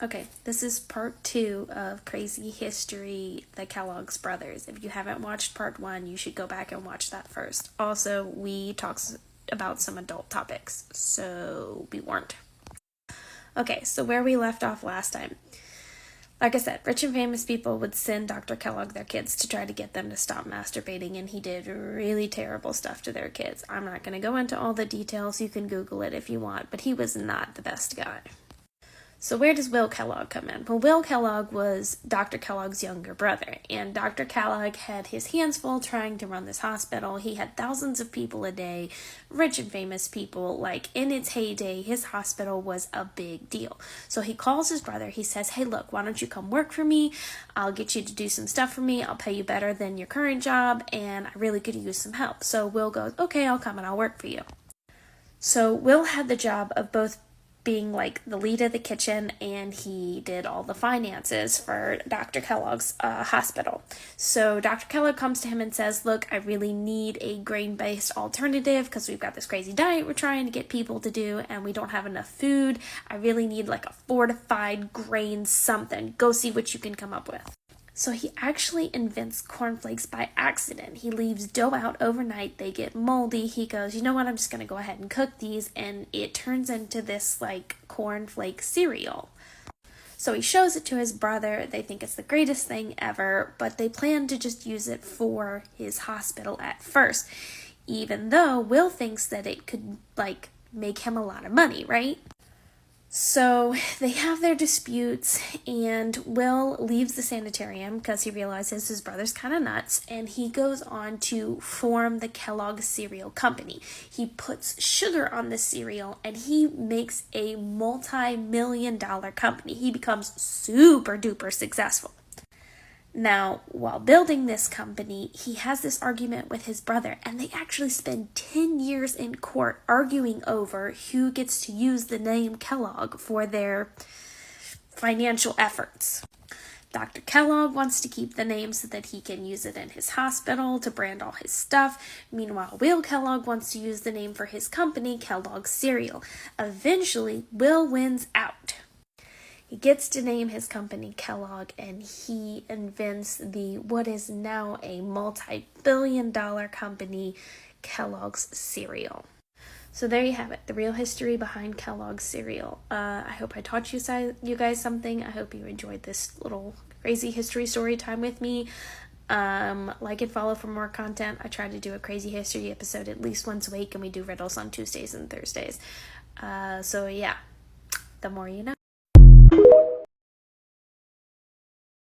Okay, this is part 2 of Crazy History, the Kellogg's Brothers. If you haven't watched part 1, you should go back and watch that first. Also, we talk about some adult topics, so be warned. Okay, so where we left off last time. Like I said, rich and famous people would send Dr. Kellogg their kids to try to get them to stop masturbating, and he did really terrible stuff to their kids. I'm not going to go into all the details. You can Google it if you want, but he was not the best guy. So where does Will Kellogg come in? Well, Will Kellogg was Dr. Kellogg's younger brother, and Dr. Kellogg had his hands full trying to run this hospital. He had thousands of people a day, rich and famous people. Like, in its heyday, his hospital was a big deal. So he calls his brother. He says, hey, look, why don't you come work for me? I'll get you to do some stuff for me. I'll pay you better than your current job, and I really could use some help. So Will goes, okay, I'll come and I'll work for you. So Will had the job of both being like the lead of the kitchen, and he did all the finances for Dr. Kellogg's hospital. So Dr. Kellogg comes to him and says, look, I really need a grain-based alternative because we've got this crazy diet we're trying to get people to do and we don't have enough food. I really need like a fortified grain something. Go see what you can come up with. So he actually invents cornflakes by accident. He leaves dough out overnight. They get moldy. He goes, you know what, I'm just going to go ahead and cook these. And it turns into this like cornflake cereal. So he shows it to his brother. They think it's the greatest thing ever, but they plan to just use it for his hospital at first, even though Will thinks that it could like make him a lot of money, right? So they have their disputes, and Will leaves the sanitarium because he realizes his brother's kind of nuts, and he goes on to form the Kellogg Cereal Company. He puts sugar on the cereal, and he makes a multi-million-dollar company. He becomes super duper successful. Now, while building this company, he has this argument with his brother, and they actually spend 10 years in court arguing over who gets to use the name Kellogg for their financial efforts. Dr. Kellogg wants to keep the name so that he can use it in his hospital to brand all his stuff. Meanwhile, Will Kellogg wants to use the name for his company, Kellogg Cereal. Eventually, Will wins out. He gets to name his company Kellogg, and he invents what is now a multi-billion-dollar company, Kellogg's Cereal. So there you have it, the real history behind Kellogg's Cereal. I hope I taught you guys something. I hope you enjoyed this little crazy history story time with me. Like and follow for more content. I try to do a crazy history episode at least once a week, and we do riddles on Tuesdays and Thursdays. So yeah, the more you know.